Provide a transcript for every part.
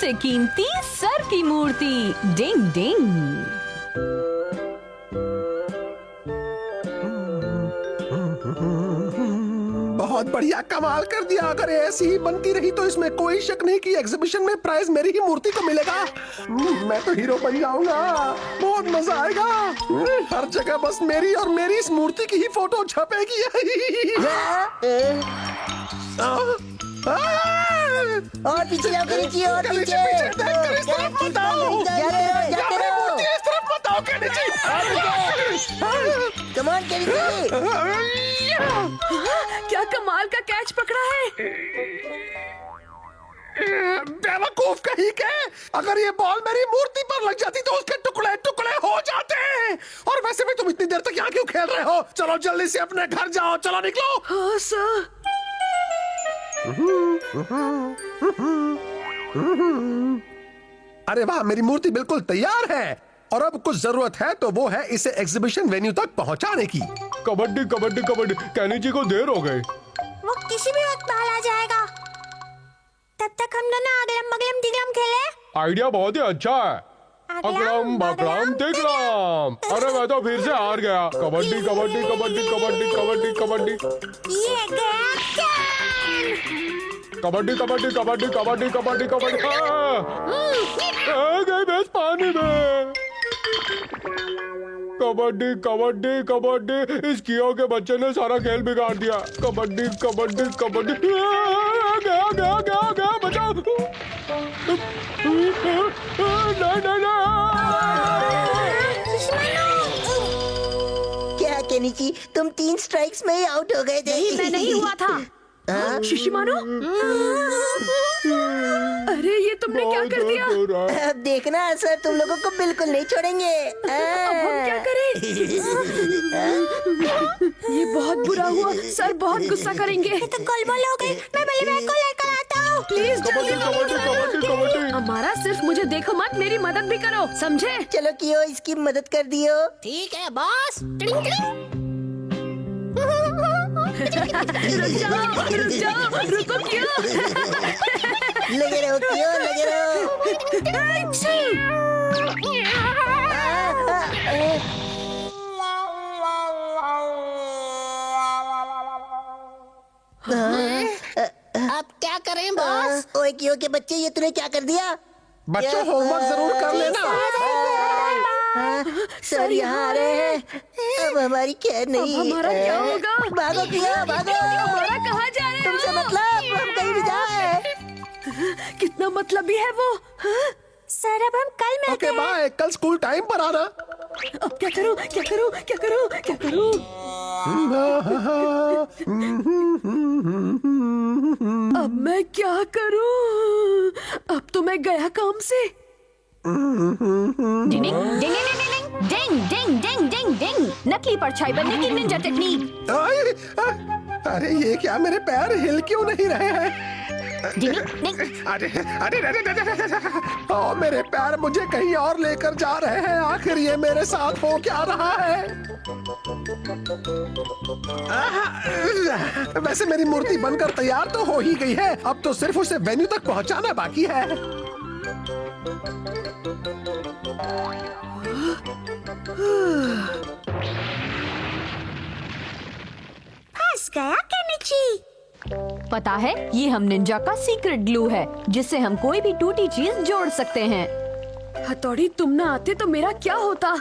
सबसे कीमती सर की मूर्ति। डिंग डिंग। बहुत बढ़िया, कमाल कर दिया। अगर ऐसी ही बनती रही तो इसमें कोई शक नहीं कि एग्जीबिशन में प्राइज मेरी ही मूर्ति को मिलेगा। मैं तो हीरो बन जाऊंगा, बहुत मजा आएगा। हर जगह बस मेरी और मेरी इस मूर्ति की ही फोटो छपेगी। और पीछे जाओ केनिची, और पीछे। Come on Kenichi. क्या कमाल का कैच पकड़ा है। बेवकूफ कहीं के, अगर ये बॉल मेरी मूर्ति पर लग जाती तो उसके टुकड़े टुकड़े हो जाते। और वैसे भी तुम इतनी देर तक यहाँ क्यों खेल रहे हो? चलो जल्दी से अपने घर जाओ, चलो निकलो। हाँ सर। अरे वाह, मेरी मूर्ति बिल्कुल तैयार है और अब कुछ जरूरत है तो वो है इसे एग्जीबिशन वेन्यू तक पहुंचाने की। कबड्डी कबड्डी कबड्डी, कैनिची को देर हो गई। वो किसी भी वक्त बाहर आ जाएगा। तब तक हम दोनों अगलम बगलम तिगलम खेले। आइडिया बहुत ही अच्छा है। अगड़म बगड़म तिगड़म। अरे मैं तो फिर से हार गया। कबड्डी कबड्डी कबड्डी कबड्डी कबड्डी कबड्डी। ये गया कबड्डी कबड्डी कबड्डी कबड्डी कबड्डी कबड्डी। गई भैंस पानी में। कबड्डी कबड्डी कबड्डी, इस कियो के बच्चे ने सारा खेल बिगाड़ दिया। कबड्डी कबड्डी कबड्डी। गया गया गया गया, बचाओ। क्या केनिची, तुम 3 स्ट्राइक्स में ही आउट हो गए थे। मैं नहीं हुआ था। शिशिमारू, अरे ये तुमने क्या कर दिया? अब देखना सर तुम लोगों को बिल्कुल नहीं छोड़ेंगे। अब हम क्या करें? ये बहुत बुरा हुआ, सर बहुत गुस्सा करेंगे। ये तो गोलमाल हो गई। मैं पहले बैग को लेकर आता हूँ। प्लीज कबड्डी कबड्डी कबड्डी कबड्डी। हमारा सिर्फ मुझे देखो मत, मेरी मदद भी करो, समझे? चलो कियो, इसकी मदद कर दियो। ठीक है बॉस। टिंग टिंग। रुक जाओ, रुको क्यों? लगे रहो कियो, लगे रहो। अब क्या करें बॉस? ओए कियो के बच्चे, ये तूने क्या कर दिया? बच्चों होमवर्क जरूर कर लेना। सर यहाँ आ रहे हैं। अब हमारी खैर नहीं। अब हमारा क्या होगा? भागो कियो, भागो। हमारा कहाँ जा रहे हो? तुमसे मतलब हम कहीं भी जाए। कितना मतलबी है वो। सर अब हम कल मिलते ओके हैं। बाय, कल स्कूल टाइम पर आना। अब क्या करूं, क्या करूं, क्या करूं, क्या करूं? अब मैं क्या करूं? अब तो मैं गया काम से। डिंग डिंग डिंग डिंग डिंग डिंग डिंग डिंग। नकली परछाई बनने की निंजा टेक्निक। अरे ये क्या, मेरे पैर हिल क्यों नहीं रहे हैं? डिंग डिंग। अरे अरे अरे अरे, ओ मेरे पैर मुझे कहीं और लेकर जा रहे हैं। आखिर ये मेरे साथ हो क्या रहा है? वैसे मेरी मूर्ति बनकर तैयार तो हो ही गई है, अब तो सिर्फ उसे वेन्यू तक पहुंचाना बाकी है। फंस गया केनिची। पता है, ये हम निंजा का सीक्रेट ग्लू है, जिससे हम कोई भी टूटी चीज जोड़ सकते हैं। हथौड़ी, तुम ना आते तो मेरा क्या होता?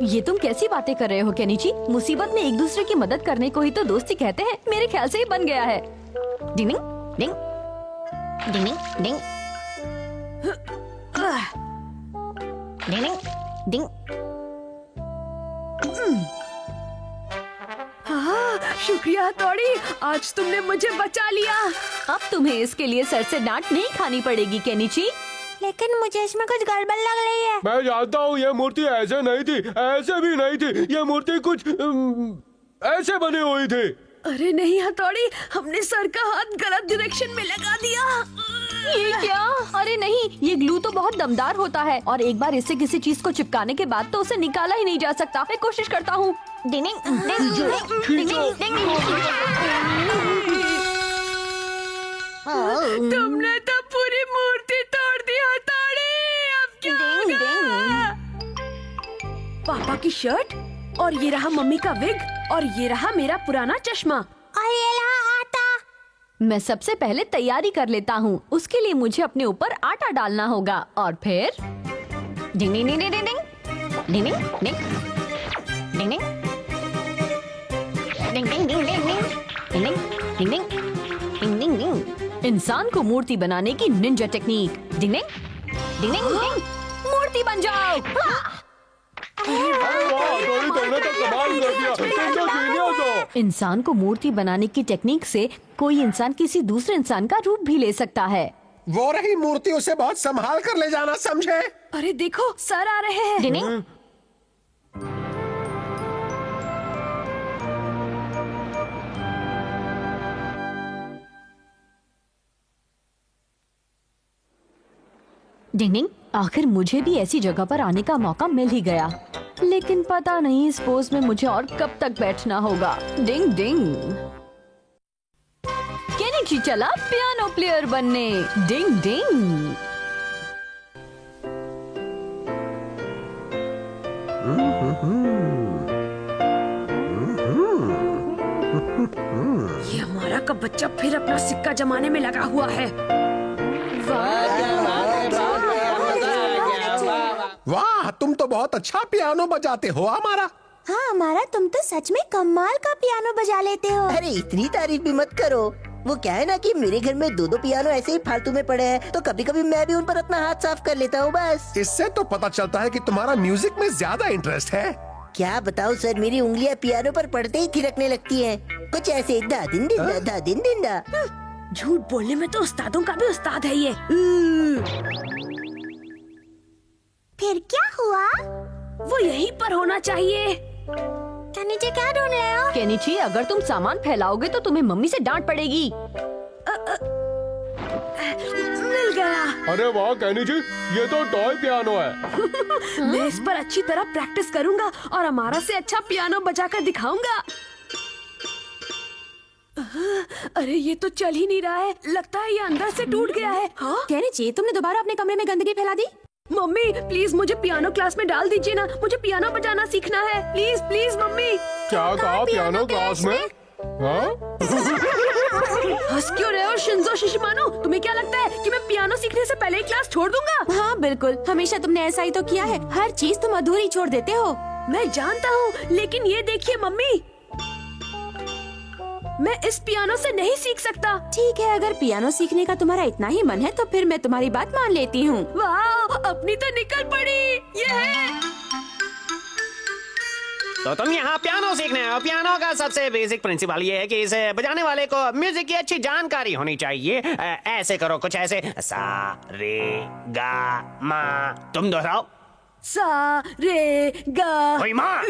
ये तुम कैसी बातें कर रहे हो केनिची? मुसीबत में एक दूसरे की मदद करने को ही तो दोस्ती कहते हैं। मेरे ख्याल से ही बन गया है। डिंग डिंग डिंग डिंग डिंग डिंग। हाँ, शुक्रिया हथौड़ी, आज तुमने मुझे बचा लिया। अब तुम्हें इसके लिए सर से डांट नहीं खानी पड़ेगी केनिची। लेकिन मुझे इसमें कुछ गड़बड़ लग रही है। मैं जानता हूँ, ये मूर्ति ऐसे नहीं थी, ऐसे भी नहीं थी। ये मूर्ति कुछ ऐसे बनी हुई थी। अरे नहीं हथौड़ी, हमने सर का हाथ गलत डायरेक्शन में लगा दिया। ये क्या? अरे नहीं, ये ग्लू तो बहुत दमदार होता है और एक बार इससे किसी चीज को चिपकाने के बाद तो उसे निकाला ही नहीं जा सकता। मैं कोशिश करता हूँ। तुमने तो पूरी मूर्ति तोड़ दी की शर्ट, और ये रहा मम्मी का विग, और ये रहा मेरा पुराना चश्मा। और ये रहा आटा। मैं सबसे पहले तैयारी कर लेता हूँ। उसके लिए मुझे अपने ऊपर आटा डालना होगा और फिर डिंग डिंग डिंग डिंग डिंग डिंग डिंग डिंग डिंग डिंग डिंग डिंग डिंग डिंग डिंग डिंग डिंग डिंग डिंग। इंसान को मूर्ति बनाने की निंजा टेक्निक। डिंग डिंग डिंग डिंग डिंग। मूर्ति बन जाओ। तुमने तो कमाल कर दिया, तुम तो जीनियस हो। इंसान को मूर्ति बनाने की टेक्निक से कोई इंसान किसी दूसरे इंसान का रूप भी ले सकता है। वो रही मूर्ति, उसे बहुत संभाल कर ले जाना, समझे? अरे देखो, सर आ रहे हैं। डिनिंग। डिंग, आखिर मुझे भी ऐसी जगह पर आने का मौका मिल ही गया, लेकिन पता नहीं इस पोज में मुझे और कब तक बैठना होगा। डिंग डिंग। केनिची चला पियानो प्लेयर बनने। डिंग डिंग। ये हमारा का बच्चा फिर अपना सिक्का जमाने में लगा हुआ है। वाह, तुम तो बहुत अच्छा पियानो बजाते हो हमारा। हाँ हमारा, तुम तो सच में कमाल का पियानो बजा लेते हो। अरे इतनी तारीफ भी मत करो। वो क्या है ना कि मेरे घर में दो पियानो ऐसे ही फालतू में पड़े हैं, तो कभी कभी मैं भी उन पर अपना हाथ साफ कर लेता हूँ बस। इससे तो पता चलता है कि तुम्हारा म्यूजिक में ज्यादा इंटरेस्ट है। क्या बताऊँ सर, मेरी उंगलियाँ पियानो पर पड़ते ही थिरकने लगती हैं। कुछ ऐसे धा दिन दिन धा दिन दिन धा। झूठ बोलने में तो उस्तादों का भी उस्ताद है ये। फिर क्या हुआ? वो यहीं पर होना चाहिए। नीचे क्या ढूंढ रहे हो? केनिची, अगर तुम सामान फैलाओगे तो तुम्हें मम्मी से डांट पड़ेगी। मिल गया। अरे वाह केनिची, ये तो टॉय पियानो है। मैं इस पर अच्छी तरह प्रैक्टिस करूंगा और हमारा से अच्छा पियानो बजाकर दिखाऊंगा। अरे ये तो चल ही नहीं रहा है, लगता है ये अंदर से टूट गया है। हाँ? केनिची, तुमने दोबारा अपने कमरे में गंदगी फैला दी। मम्मी प्लीज मुझे पियानो क्लास में डाल दीजिए ना, मुझे पियानो बजाना सीखना है। Please please mummy. क्या कहा, पियानो क्लास में? हाँ? हंस क्यों रहे हो शिंजो शिशिमानो? तुम्हें क्या लगता है कि मैं पियानो सीखने से पहले ही क्लास छोड़ दूंगा? हाँ बिल्कुल, हमेशा तुमने ऐसा ही तो किया है। हर चीज तुम अधूरी छोड़ देते हो। मैं जानता हूँ, लेकिन ये देखिए मम्मी, मैं इस पियानो से नहीं सीख सकता। ठीक है, अगर पियानो सीखने का तुम्हारा इतना ही मन है तो फिर मैं तुम्हारी बात मान लेती हूँ। वाह, अपनी तो निकल पड़ी। ये है। तो तुम यहाँ पियानो सीखने आए हो। पियानो का सबसे बेसिक प्रिंसिपल ये है कि इसे बजाने वाले को म्यूजिक की अच्छी जानकारी होनी चाहिए। ऐसे करो, कुछ ऐसे, सा रे गा मा। तुम दोहराओ। सा रे गा। ओए माँ,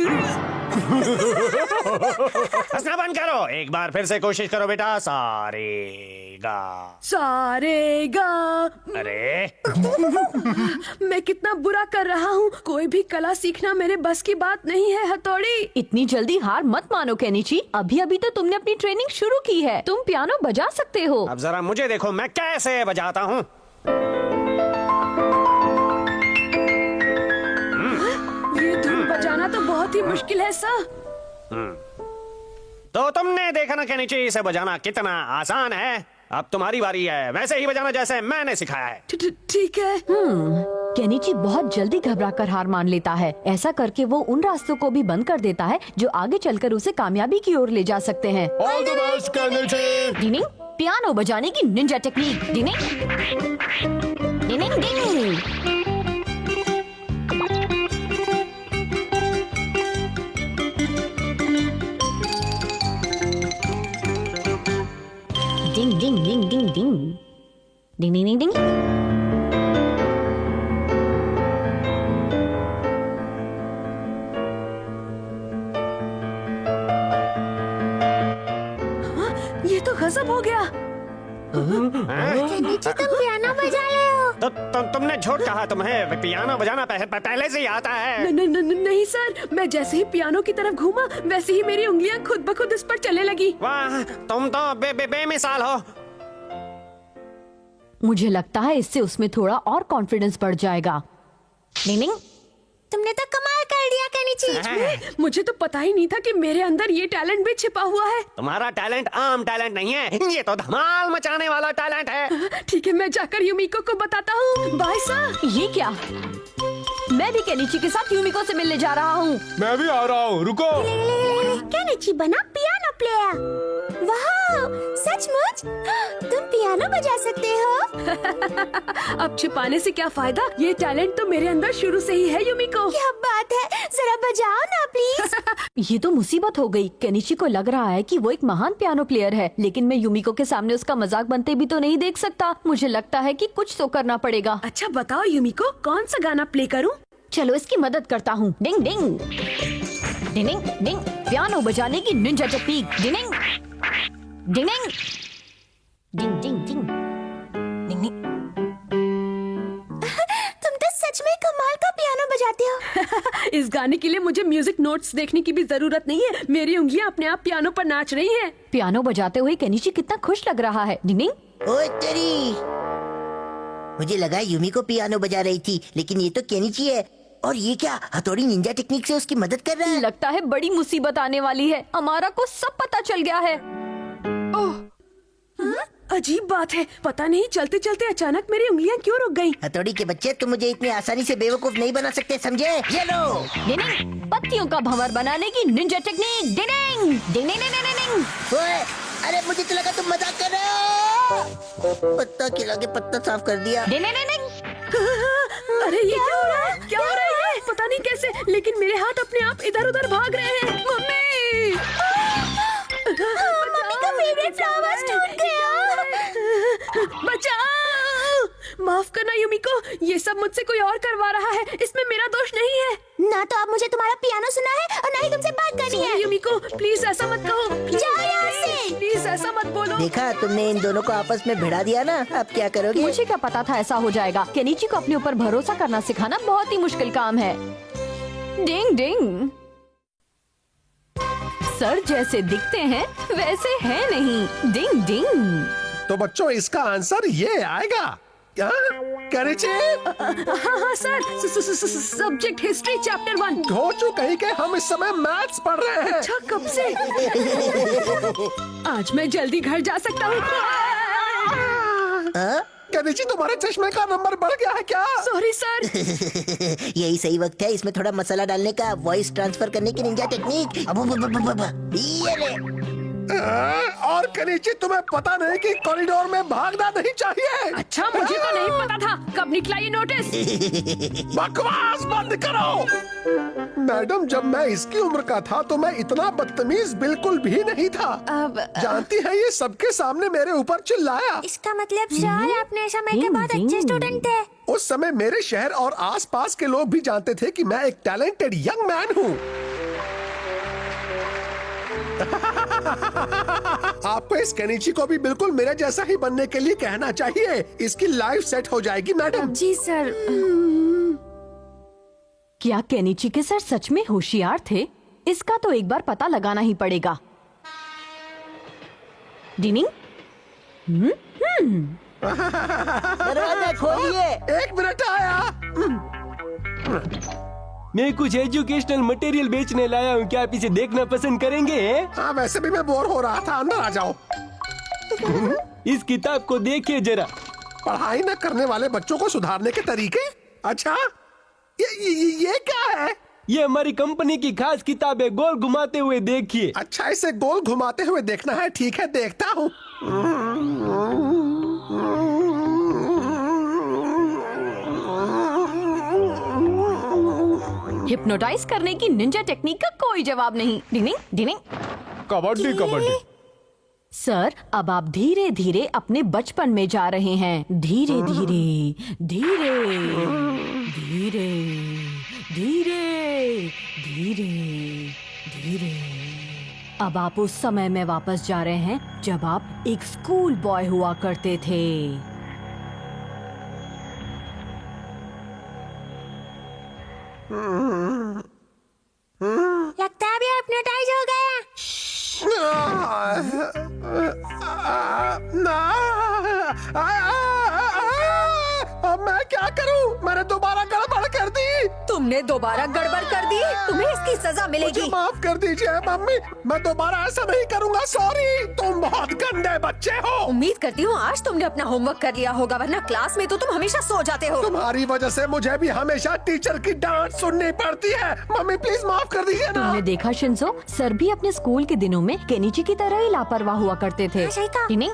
हंसना बंद करो। एक बार फिर से कोशिश करो बेटा। सा रे गा। सा रे गा। अरे मैं कितना बुरा कर रहा हूँ। कोई भी कला सीखना मेरे बस की बात नहीं है हथौड़ी। इतनी जल्दी हार मत मानो केनिची, अभी अभी तो तुमने अपनी ट्रेनिंग शुरू की है। तुम पियानो बजा सकते हो। अब जरा मुझे देखो मैं कैसे बजाता हूँ। ये धुन बजाना तो बहुत ही मुश्किल है सर। तो तुमने देखा ना केनिची, इसे बजाना कितना आसान है। अब तुम्हारी बारी है, वैसे ही बजाना जैसे मैंने सिखाया है। ठीक है। केनिची बहुत जल्दी घबरा कर हार मान लेता है। ऐसा करके वो उन रास्तों को भी बंद कर देता है जो आगे चलकर उसे कामयाबी की ओर ले जा सकते हैं। All the best Kenichi. डिनिंग, पियानो बजाने की निंजा टेक्निक। डिनिंग डिनिंग डिनिंग। डिंग डिंग डिंग डिंग डिंग डिंग डिंग डिंग। ये तो गजब हो गया। नीचे तुम पियानो बजा रहे हो। तो तुमने झूठ कहा, तुम्हें पियानो बजाना पहले से ही आता है। नहीं सर, मैं जैसे ही पियानो की तरफ घूमा वैसे ही मेरी उंगलियां खुद ब खुद इस पर चलने लगी। वाह, तुम तो बेमिसाल हो। मुझे लगता है इससे उसमें थोड़ा और कॉन्फिडेंस बढ़ जाएगा। डिंग तुमने तो कमाल कर दिया केनिची। सच में? मुझे तो पता ही नहीं था कि मेरे अंदर ये टैलेंट भी छिपा हुआ है। तुम्हारा टैलेंट आम टैलेंट नहीं है, ये तो धमाल मचाने वाला टैलेंट है। ठीक है, मैं जाकर यूमिको को बताता हूँ। Bye sir. ये क्या? मैं भी केनिची के साथ यूमिको से मिलने जा रहा हूँ। मैं भी आ रहा हूँ, रुको। केनिची बना पियानो प्लेयर। वाह, सचमुच तुम पियानो बजा सकते हो? अब छिपाने से क्या फायदा? ये टैलेंट तो मेरे अंदर शुरू से ही है यूमिको। क्या बात है, जरा बजाओ ना प्लीज। ये तो मुसीबत हो गई। केनिची को लग रहा है कि वो एक महान पियानो प्लेयर है, लेकिन मैं यूमिको के सामने उसका मजाक बनते भी तो नहीं देख सकता। मुझे लगता है कि कुछ तो करना पड़ेगा। अच्छा बताओ यूमिको, कौन सा गाना प्ले करूं? चलो इसकी मदद करता हूँ। डिंग डिंग डिंग डिंग डिंग, पियानो बजाने की निंजा टेक्निक। डिंग डिंग डिंग डिंग डिंग डिंग डिंग डिंग। तुम तो सच में कमाल का पियानो बजाते हो। इस गाने के लिए मुझे म्यूजिक नोट्स देखने की भी जरूरत नहीं है। मेरी उंगलियां अपने आप पियानो पर नाच रही हैं। पियानो बजाते हुए केनिची कितना खुश लग रहा है। डिंग डिंग। ओए तेरी, मुझे लगा यूमिको पियानो बजा रही थी, लेकिन ये तो केनिची है। और ये क्या, हथौड़ी निंजा टेक्निक से उसकी मदद कर रहा है? लगता है बड़ी मुसीबत आने वाली है। हमारा को सब पता चल गया है। ओह, अजीब बात है। पता नहीं चलते चलते अचानक मेरी उंगलियां क्यों रुक गईं? हथौड़ी के बच्चे, तुम मुझे इतनी आसानी से बेवकूफ नहीं बना सकते, समझे? ये लो। डिंग, पत्तियों का भंवर बनाने की निंजा टेक्निक। डिंग डिंग डिंग डिंग डिंग। ओए, अरे मुझे तो लगा तुम मजाक कर रहे हो। पत्ता खिला के पत्ता साफ कर दिया। डिंग डिंग डिंग। अरे ये क्या हो रहा है? क्या हो रहा है? पता नहीं कैसे, लेकिन मेरे हाथ अपने आप इधर उधर भाग रहे हैं। मम्मी, मम्मी का फेवरेट फ्लावर टूट गया। बचाओ। माफ करना यूमिको, ये सब मुझसे कोई और करवा रहा है। इसमें मेरा दोष नहीं है। ना तो अब मुझे तुम्हारा पियानो सुना है और ना ही तुमसे बात करनी है। यूमिको, प्लीज ऐसा मत कहो। जाओ यहाँ से। प्लीज ऐसा मत बोलो। देखा, तुमने इन दोनों को आपस में भिड़ा दिया ना। अब क्या करोगे? मुझे क्या पता था ऐसा हो जाएगा। केनिची को अपने ऊपर भरोसा करना सिखाना बहुत ही मुश्किल काम है। डिंग डिंग। सर जैसे दिखते हैं वैसे है नहीं। डिंग डिंग। तो बच्चों, इसका आंसर ये आएगा। क्या केनिची? हाँ सर, सब्जेक्ट हिस्ट्री चैप्टर 1। हो चुका है कि हम इस समय मैथ्स पढ़ रहे हैं। अच्छा, कब से? आज मैं जल्दी घर जा सकता हूँ। केनिची, तुम्हारे चश्मे का नंबर बढ़ गया है क्या? Sorry sir. यही सही वक्त है इसमें थोड़ा मसाला डालने का, वॉइस ट्रांसफर करने की निंजा टेक्निक। ये ले। और केनिची, तुम्हें पता नहीं कि कॉरिडोर में भागना नहीं चाहिए? अच्छा, मुझे तो नहीं पता था। कब निकला ये नोटिस? बकवास बंद करो। मैडम, जब मैं इसकी उम्र का था तो मैं इतना बदतमीज बिल्कुल भी नहीं था। जानती है, ये सबके सामने मेरे ऊपर चिल्लाया। इसका मतलब सर, अपने समय के बहुत अच्छे स्टूडेंट थे। उस समय मेरे शहर और आसपास के लोग भी जानते थे कि मैं एक टैलेंटेड यंग मैन हूँ। आपको इस केनिची को भी बिल्कुल मेरे जैसा ही बनने के लिए कहना चाहिए। इसकी लाइफ सेट हो जाएगी मैडम। जी सर। क्या केनिची के सर सच में होशियार थे? इसका तो एक बार पता लगाना ही पड़ेगा। डिनिंग। दरवाजा खोलिए। 1 मिनट आया। मैं कुछ एजुकेशनल मटेरियल बेचने लाया हूँ, क्या आप इसे देखना पसंद करेंगे? हाँ, वैसे भी मैं बोर हो रहा था। अंदर आ जाओ। इस किताब को देखिए जरा। पढ़ाई न करने वाले बच्चों को सुधारने के तरीके। अच्छा, ये क्या है? ये हमारी कंपनी की खास किताब है, गोल घुमाते हुए देखिए। अच्छा, इसे गोल घुमाते हुए देखना है। ठीक है, देखता हूँ। हिप्नोटाइज करने की निंजा टेक्निक का कोई जवाब नहीं। डिनिंग डिनिंग। कबड्डी कबड्डी। सर, अब आप धीरे धीरे अपने बचपन में जा रहे हैं। धीरे धीरे धीरे धीरे धीरे धीरे धीरे। अब आप उस समय में वापस जा रहे हैं जब आप एक स्कूल बॉय हुआ करते थे। लगता है अभी हिप्नोटाइज हो गया। अब मैं क्या करूं? मैंने दोबारा गड़बड़ कर दी। तुम तुमने दोबारा गड़बड़ कर दी, तुम्हें इसकी सजा मुझे मिलेगी। माफ कर दीजिए मम्मी, मैं दोबारा ऐसा नहीं करूंगा। सॉरी, तुम बहुत गंदे बच्चे हो। उम्मीद करती हूँ आज तुमने अपना होमवर्क कर लिया होगा, वरना क्लास में तो तुम हमेशा सो जाते हो। तुम्हारी वजह से मुझे भी हमेशा टीचर की डांट सुननी पड़ती है। मम्मी प्लीज माफ कर दीजिए ना। तुमने देखा शिंजो, सर भी अपने स्कूल के दिनों में केनिची की तरह ही लापरवाह हुआ करते थे। सही कहा। कि नहीं?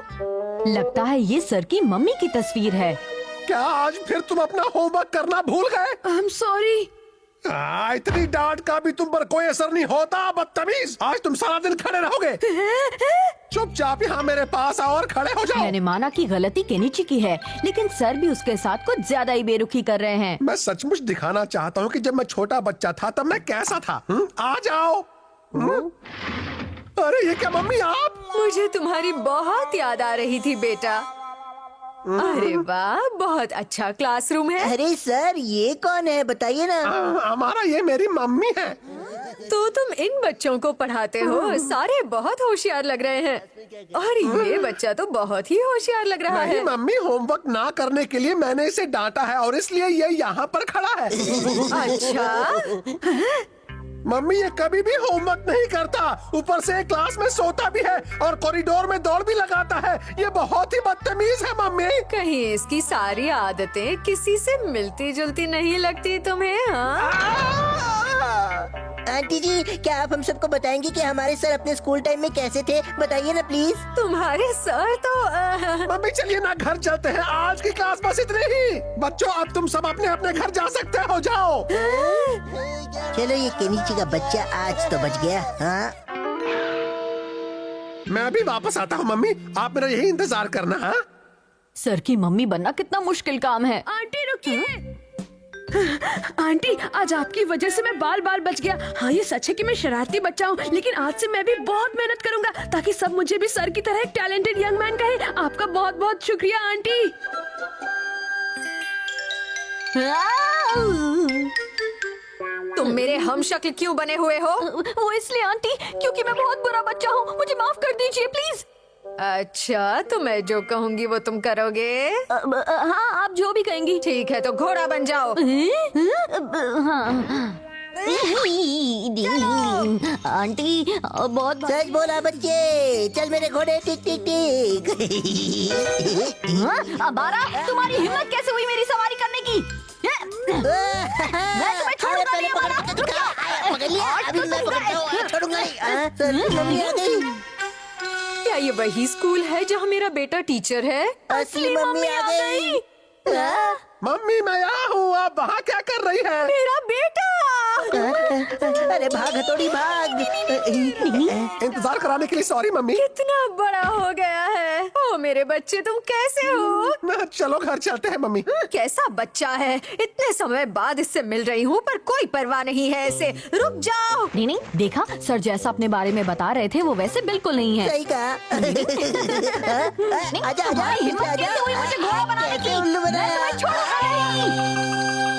लगता है ये सर की मम्मी की तस्वीर है। क्या आज फिर तुम अपना होमवर्क करना भूल गए? I am sorry. इतनी डांट का भी तुम पर कोई असर नहीं होता, बदतमीज। आज तुम सारा दिन खड़े रहोगे। चुपचाप यहाँ मेरे पास आओ और खड़े हो जाओ। मैंने माना कि गलती केनिची की है, लेकिन सर भी उसके साथ कुछ ज्यादा ही बेरुखी कर रहे हैं। मैं सचमुच दिखाना चाहता हूँ कि जब मैं छोटा बच्चा था तब मैं कैसा था। आ जाओ। अरे ये क्या मम्मी आप? मुझे तुम्हारी बहुत याद आ रही थी बेटा। अरे वाह, बहुत अच्छा क्लासरूम है। अरे सर, ये कौन है बताइए ना। हमारा ये मेरी मम्मी है। तो तुम इन बच्चों को पढ़ाते हो, सारे बहुत होशियार लग रहे हैं। और ये बच्चा तो बहुत ही होशियार लग रहा नहीं है। मम्मी, होमवर्क ना करने के लिए मैंने इसे डांटा है और इसलिए ये यहाँ पर खड़ा है। अच्छा, मम्मी ये कभी भी होमवर्क नहीं करता, ऊपर से क्लास में सोता भी है और कॉरिडोर में दौड़ भी लगाता है। ये बहुत ही बदतमीज है मम्मी। कहीं इसकी सारी आदतें किसी से मिलती जुलती नहीं लगती तुम्हें? हाँ? आंटी जी, क्या आप हम सबको बताएंगे कि हमारे सर अपने स्कूल टाइम में कैसे थे? बताइए ना प्लीज। तुम्हारे सर तो मम्मी चलिए ना घर चलते हैं, आज की क्लास बस इतने ही। बच्चों अब तुम सब अपने अपने घर जा सकते हो, जाओ। चलो, ये केनिची का बच्चा आज तो बच गया। हाँ, मैं अभी वापस आता हूँ मम्मी, आप मेरा यही इंतजार करना। हाँ? सर की मम्मी बनना कितना मुश्किल काम है। आंटी रुकिए। आंटी, आज आपकी वजह से मैं बाल बाल बच गया। हाँ, ये सच है कि मैं शरारती बच्चा हूँ, लेकिन आज से मैं भी बहुत मेहनत करूंगा ताकि सब मुझे भी सर की तरह एक टैलेंटेड यंग मैन कहे। आपका बहुत बहुत शुक्रिया आंटी। तुम मेरे हम शक्ल क्यों बने हुए हो? वो इसलिए आंटी, क्योंकि मैं बहुत बुरा बच्चा हूँ। मुझे माफ कर दीजिए प्लीज। अच्छा, तो मैं जो कहूँगी वो तुम करोगे? हाँ, आप जो भी कहेंगी। ठीक है, तो घोड़ा बन जाओ। आंटी बहुत सच बोला बच्चे। चल मेरे घोड़े, टिक टिक टिक। अबारा, तुम्हारी हिम्मत कैसे हुई मेरी सवारी करने की? मैं तुम्हें छोड़ूंगा नहीं, अबारा। पकड़ लिया, अभी मैं पकड़ता हूँ, छोड़ूंगा नहीं। सर की मम्मी आ गई। क्या ये वही स्कूल है जहाँ मेरा बेटा टीचर है? असली मम्मी आ गई। मम्मी मैं यहाँ हूँ, आप वहाँ क्या कर रही है? मेरा बेटा। अरे भाग हथौड़ी भाग। इंतजार कराने के लिए सॉरी मम्मी। कितना बड़ा हो गया है। ओ मेरे बच्चे, तुम कैसे हो? चलो घर चलते हैं मम्मी। कैसा बच्चा है, इतने समय बाद इससे मिल रही हूँ पर कोई परवाह नहीं है इसे। रुक जाओ। नहीं, देखा, सर जैसा अपने बारे में बता रहे थे वो वैसे बिल्कुल नहीं है। सही कहा। आजा आजा, हिम्मत कैसे हुई मुझे घोड़ा बनाने की? कैसे उल्लू बना? मैं तुम्हें छोड़ूंगा नहीं।